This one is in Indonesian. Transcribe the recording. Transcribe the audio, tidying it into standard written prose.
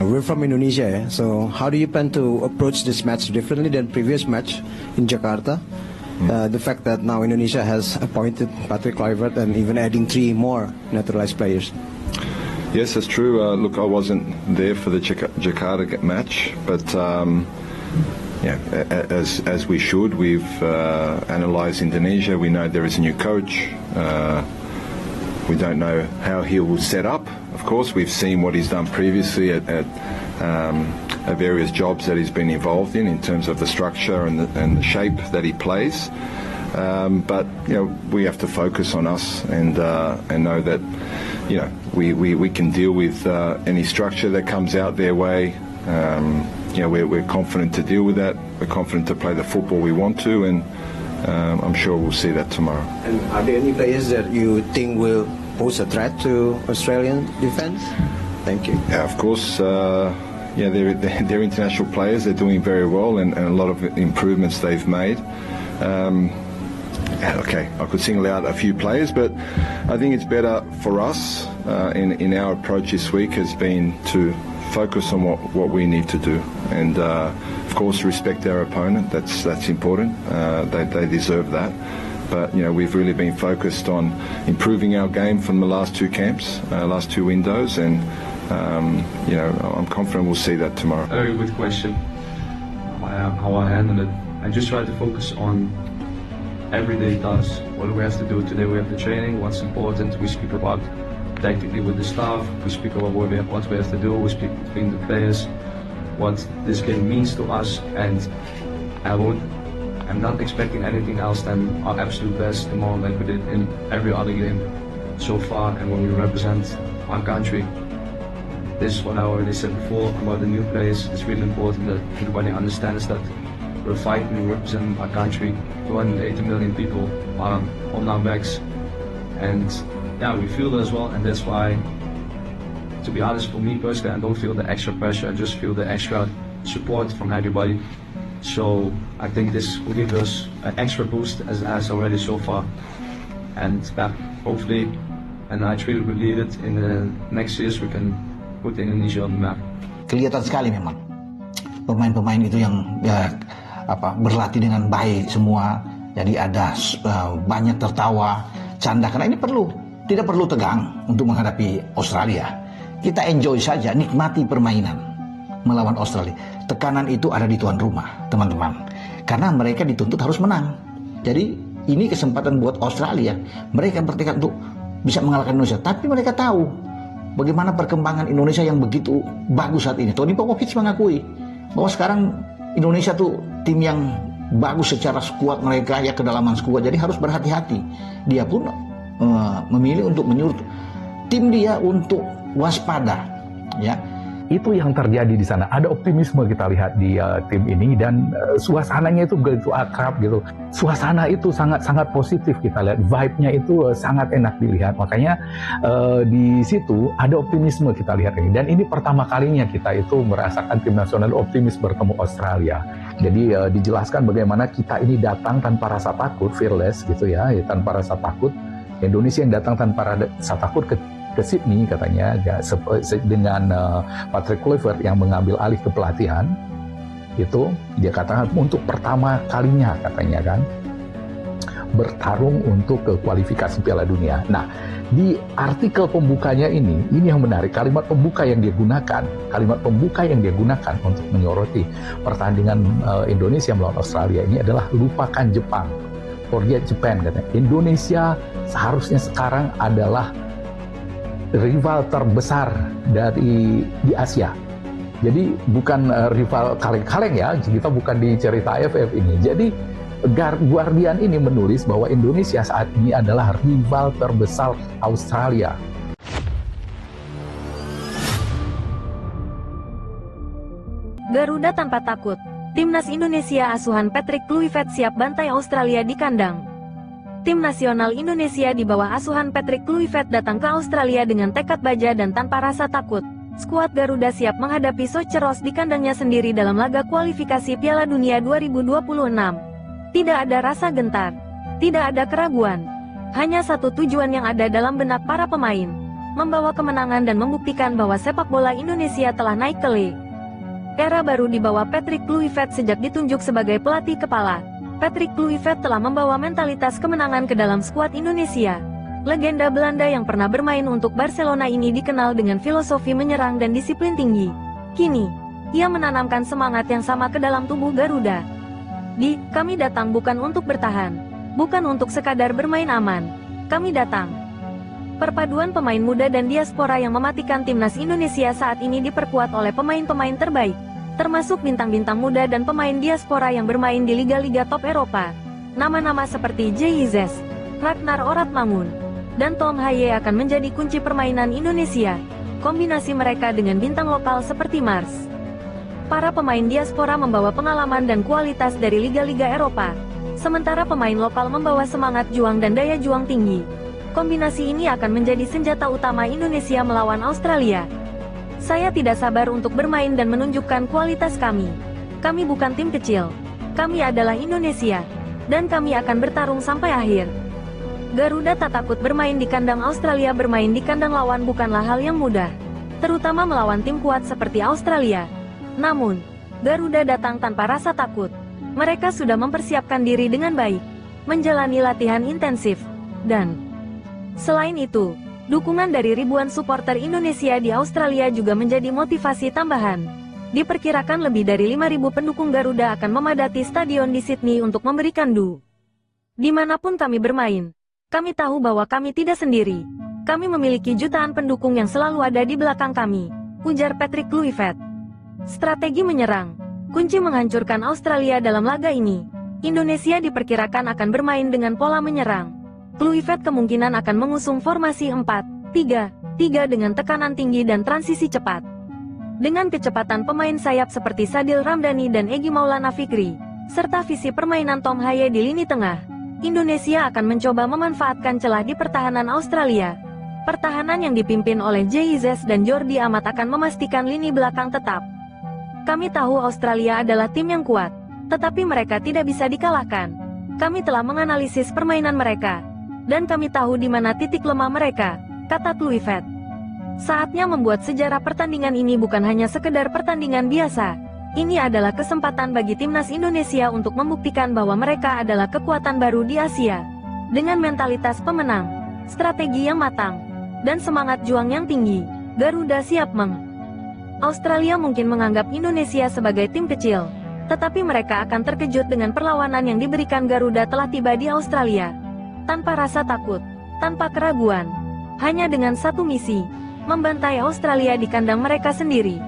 We're from Indonesia, so how do you plan to approach this match differently than previous match in Jakarta? The fact that now Indonesia has appointed Patrick Kluivert and even adding 3 more naturalized players. Yes, that's true. Look, I wasn't there for the Jakarta match, but as we should, we've analysed Indonesia. We know there is a new coach. We don't know how he will set up. Of course, we've seen what he's done previously at various jobs that he's been involved in terms of the structure and the shape that he plays. But we have to focus on us and know that we can deal with any structure that comes out their way. We're confident to deal with that. We're confident to play the football we want to, and I'm sure we'll see that tomorrow. And are there any players that you think will pose a threat to Australian defence? Thank you. Yeah, of course. They're international players. They're doing very well, and a lot of improvements they've made. Okay, I could single out a few players, but I think it's better for us in our approach this week has been to focus on what we need to do, and of course respect our opponent. That's important. They deserve that. But we've really been focused on improving our game from the last 2 camps, last 2 windows, and I'm confident we'll see that tomorrow. Very good question. How I handle it. I just try to focus on everyday tasks. What do we have to do today? We have the training. What's important? We speak about tactically with the staff. We speak about what we have to do. We speak between the players. What this game means to us, and I'm not expecting anything else than our absolute best tomorrow, like we did in every other game so far. And when we represent our country, this is what I already said before about the new players. It's really important that everybody understands that we're fighting and representing our country. 280 million people are on our backs, and we feel that as well. And that's why, to be honest, for me personally, I don't feel the extra pressure. I just feel the extra support from everybody. So I think this will give us an extra boost as it has already so far. And hopefully, and I truly believe it, in the next years we can put Indonesia on the map. Kelihatan sekali memang pemain-pemain itu yang berlatih dengan baik semua. Jadi ada banyak tertawa, canda, karena ini tidak perlu tegang untuk menghadapi Australia. Kita enjoy saja, nikmati permainan melawan Australia. Tekanan itu ada di tuan rumah, teman-teman. Karena mereka dituntut harus menang. Jadi ini kesempatan buat Australia. Mereka bertekad untuk bisa mengalahkan Indonesia. Tapi mereka tahu bagaimana perkembangan Indonesia yang begitu bagus saat ini. Tony Popovic mengakui bahwa sekarang Indonesia tuh tim yang bagus secara skuad mereka, ya kedalaman skuad. Jadi harus berhati-hati. Dia pun memilih untuk menyuruh tim dia untuk waspada, ya. Itu yang terjadi di sana. Ada optimisme kita lihat di tim ini, dan suasananya itu begitu akrab gitu. Suasana itu sangat positif kita lihat. Vibe-nya itu sangat enak dilihat. Makanya di situ ada optimisme kita lihat ini. Dan ini pertama kalinya kita itu merasakan tim nasional optimis bertemu Australia. Jadi dijelaskan bagaimana kita ini datang tanpa rasa takut, fearless gitu ya, tanpa rasa takut. Indonesia yang datang tanpa rasa takut ke Sydney katanya dengan Patrick Kluivert yang mengambil alih kepelatihan, itu dia katakan untuk pertama kalinya katanya kan bertarung untuk ke kualifikasi Piala Dunia. Nah, di artikel pembukanya ini yang menarik, kalimat pembuka yang dia gunakan untuk menyoroti pertandingan Indonesia melawan Australia ini adalah lupakan Jepang, forget Japan katanya. Indonesia seharusnya sekarang adalah rival terbesar di Asia. Jadi bukan rival kaleng-kaleng ya, kita bukan di cerita AFF ini. Jadi Guardian ini menulis bahwa Indonesia saat ini adalah rival terbesar Australia. Garuda tanpa takut. Timnas Indonesia asuhan Patrick Kluivert siap bantai Australia di kandang. Tim nasional Indonesia di bawah asuhan Patrick Kluivert datang ke Australia dengan tekad baja dan tanpa rasa takut. Skuad Garuda siap menghadapi Soceros di kandangnya sendiri dalam laga kualifikasi Piala Dunia 2026. Tidak ada rasa gentar, tidak ada keraguan. Hanya satu tujuan yang ada dalam benak para pemain, membawa kemenangan dan membuktikan bahwa sepak bola Indonesia telah naik ke era baru di bawah Patrick Kluivert. Sejak ditunjuk sebagai pelatih kepala, Patrick Kluivert telah membawa mentalitas kemenangan ke dalam skuad Indonesia. Legenda Belanda yang pernah bermain untuk Barcelona ini dikenal dengan filosofi menyerang dan disiplin tinggi. Kini, ia menanamkan semangat yang sama ke dalam tubuh Garuda. Kami datang bukan untuk bertahan, bukan untuk sekadar bermain aman. Kami datang. Perpaduan pemain muda dan diaspora yang mematikan timnas Indonesia saat ini diperkuat oleh pemain-pemain terbaik, termasuk bintang-bintang muda dan pemain diaspora yang bermain di liga-liga top Eropa. Nama-nama seperti JIZES, Ragnar Oratmangun, dan Tom Haye akan menjadi kunci permainan Indonesia. Kombinasi mereka dengan bintang lokal seperti Mars. Para pemain diaspora membawa pengalaman dan kualitas dari liga-liga Eropa, sementara pemain lokal membawa semangat juang dan daya juang tinggi. Kombinasi ini akan menjadi senjata utama Indonesia melawan Australia. Saya tidak sabar untuk bermain dan menunjukkan kualitas kami. Kami bukan tim kecil. Kami adalah Indonesia. Dan kami akan bertarung sampai akhir. Garuda tak takut bermain di kandang Australia. Bermain di kandang lawan bukanlah hal yang mudah, terutama melawan tim kuat seperti Australia. Namun, Garuda datang tanpa rasa takut. Mereka sudah mempersiapkan diri dengan baik, menjalani latihan intensif, dan selain itu, dukungan dari ribuan supporter Indonesia di Australia juga menjadi motivasi tambahan. Diperkirakan lebih dari 5.000 pendukung Garuda akan memadati stadion di Sydney untuk memberikan dimanapun kami bermain. Kami tahu bahwa kami tidak sendiri. Kami memiliki jutaan pendukung yang selalu ada di belakang kami, ujar Patrick Kluivert. Strategi menyerang, kunci menghancurkan Australia dalam laga ini. Indonesia diperkirakan akan bermain dengan pola menyerang. Kluivert kemungkinan akan mengusung formasi 4-3-3 dengan tekanan tinggi dan transisi cepat. Dengan kecepatan pemain sayap seperti Sadil Ramdhani dan Egy Maulana Fikri, serta visi permainan Tom Haye di lini tengah, Indonesia akan mencoba memanfaatkan celah di pertahanan Australia. Pertahanan yang dipimpin oleh JIZES dan Jordi Amat akan memastikan lini belakang tetap. Kami tahu Australia adalah tim yang kuat, tetapi mereka tidak bisa dikalahkan. Kami telah menganalisis permainan mereka, dan kami tahu di mana titik lemah mereka, kata Kluivert. Saatnya membuat sejarah. Pertandingan ini bukan hanya sekedar pertandingan biasa. Ini adalah kesempatan bagi timnas Indonesia untuk membuktikan bahwa mereka adalah kekuatan baru di Asia. Dengan mentalitas pemenang, strategi yang matang, dan semangat juang yang tinggi, Garuda siap Australia mungkin menganggap Indonesia sebagai tim kecil, tetapi mereka akan terkejut dengan perlawanan yang diberikan Garuda telah tiba di Australia. Tanpa rasa takut, tanpa keraguan, hanya dengan satu misi, membantai Australia di kandang mereka sendiri.